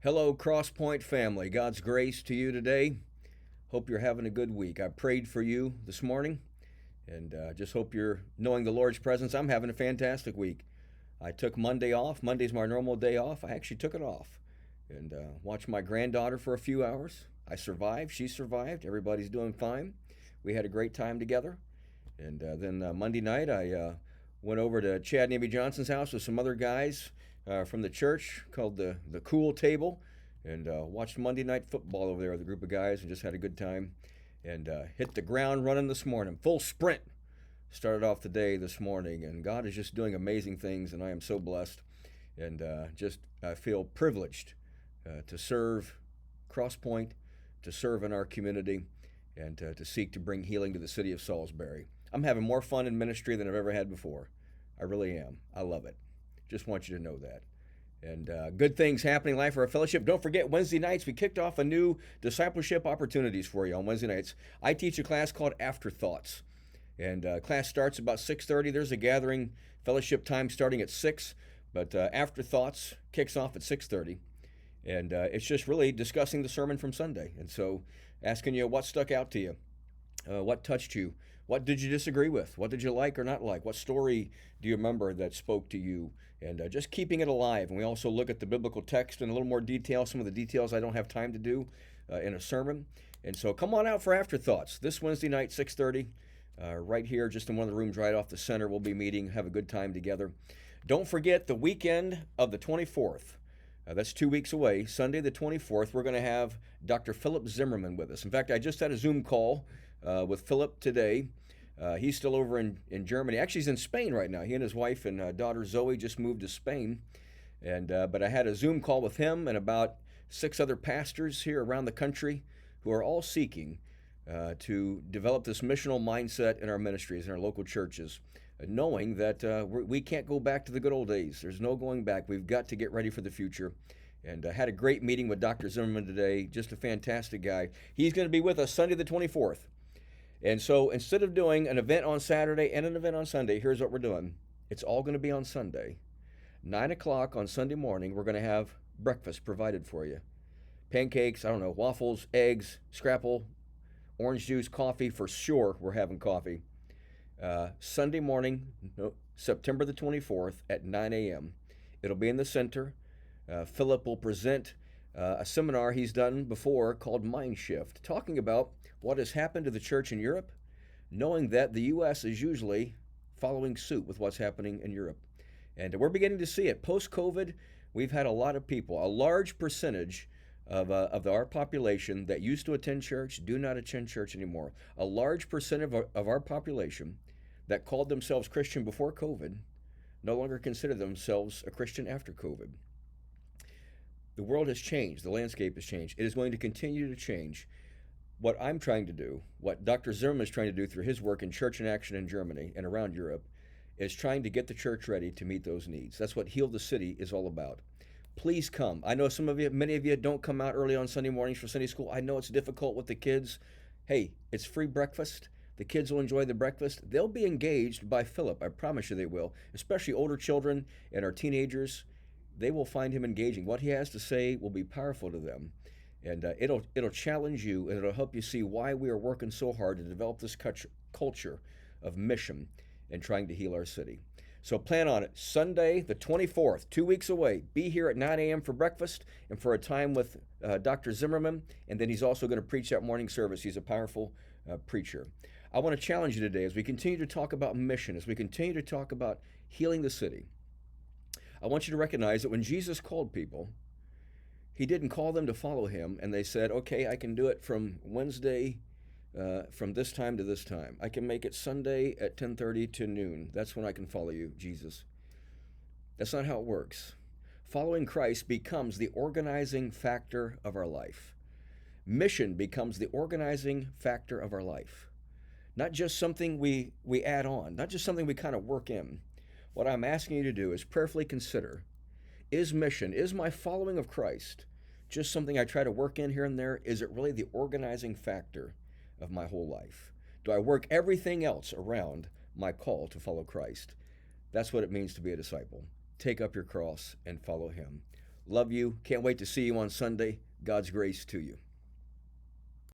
Hello, Crosspoint family. God's grace to you today. Hope you're having a good week. I prayed for you this morning and just hope you're knowing the Lord's presence. I'm having a fantastic week. I took Monday off. Monday's my normal day off. I actually took it off and watched my granddaughter for a few hours. I survived. She survived. Everybody's doing fine. We had a great time together. And then Monday night, I went over to Chad and Amy Johnson's house with some other guys from the church called the Cool Table, and watched Monday Night Football over there with a group of guys, and just had a good time. And hit the ground running this morning, full sprint. Started off the day this morning, and God is just doing amazing things, and I am so blessed, and just I feel privileged to serve Crosspoint, to serve in our community, and to seek to bring healing to the city of Salisbury. I'm having more fun in ministry than I've ever had before. I really am. I love it. Just want you to know that. And good things happening in life for our fellowship. Don't forget, Wednesday nights, we kicked off a new discipleship opportunities for you on Wednesday nights. I teach a class called Afterthoughts. And class starts about 6:30. There's a gathering fellowship time starting at 6. But Afterthoughts kicks off at 6:30. And it's just really discussing the sermon from Sunday. And so asking you what stuck out to you, what touched you, what did you disagree with, what did you like or not like, what story do you remember that spoke to you, and just keeping it alive. And we also look at the biblical text in a little more detail, some of the details I don't have time to do in a sermon. And so come on out for Afterthoughts this Wednesday night, 6:30. Right here, just in one of the rooms right off the center. We'll be meeting, have a good time together. Don't forget the weekend of the 24th. That's 2 weeks away. Sunday the 24th, we're going to have Dr. Philip Zimmerman with us. In fact, I just had a Zoom call with Philip today. He's still over in Germany. Actually, he's in Spain right now. He and his wife and daughter Zoe just moved to Spain. But I had a Zoom call with him and about 6 other pastors here around the country who are all seeking to develop this missional mindset in our ministries, in our local churches, knowing that we can't go back to the good old days. There's no going back. We've got to get ready for the future. And I had a great meeting with Dr. Zimmerman today, just a fantastic guy. He's going to be with us Sunday the 24th. And so instead of doing an event on Saturday and an event on Sunday, here's what we're doing. It's all going to be on Sunday. 9 o'clock on Sunday morning, we're going to have breakfast provided for you. Pancakes, I don't know, waffles, eggs, scrapple, orange juice, coffee. For sure, we're having coffee. Sunday morning, no, September the 24th at 9 a.m. It'll be in the center. Philip will present a seminar he's done before called Mind Shift, talking about what has happened to the church in Europe, knowing that the U.S. is usually following suit with what's happening in Europe. And we're beginning to see it. Post-COVID, we've had a lot of people, a large percentage of our population that used to attend church do not attend church anymore. A large percent of our population that called themselves Christian before COVID no longer consider themselves a Christian after COVID. The world has changed. The landscape has changed. It is going to continue to change. What I'm trying to do, what Dr. Zimmerman is trying to do through his work in Church in Action in Germany and around Europe, is trying to get the church ready to meet those needs. That's what Heal the City is all about. Please come. I know some of you, many of you don't come out early on Sunday mornings for Sunday school. I know it's difficult with the kids. Hey, it's free breakfast. The kids will enjoy the breakfast. They'll be engaged by Philip. I promise you they will, especially older children and our teenagers. They will find him engaging. What he has to say will be powerful to them. And it'll challenge you, and it'll help you see why we are working so hard to develop this culture of mission and trying to heal our city. So plan on it. Sunday, the 24th, 2 weeks away. Be here at 9 a.m. for breakfast and for a time with Dr. Zimmerman. And then he's also going to preach that morning service. He's a powerful preacher. I want to challenge you today as we continue to talk about mission, as we continue to talk about healing the city. I want you to recognize that when Jesus called people, he didn't call them to follow him, and they said, okay, I can do it from Wednesday, from this time to this time. I can make it Sunday at 10:30 to noon. That's when I can follow you, Jesus. That's not how it works. Following Christ becomes the organizing factor of our life. Mission becomes the organizing factor of our life. Not just something we add on, not just something we kind of work in. What I'm asking you to do is prayerfully consider, is mission, is my following of Christ just something I try to work in here and there? Is it really the organizing factor of my whole life? Do I work everything else around my call to follow Christ? That's what it means to be a disciple. Take up your cross and follow him. Love you. Can't wait to see you on Sunday. God's grace to you.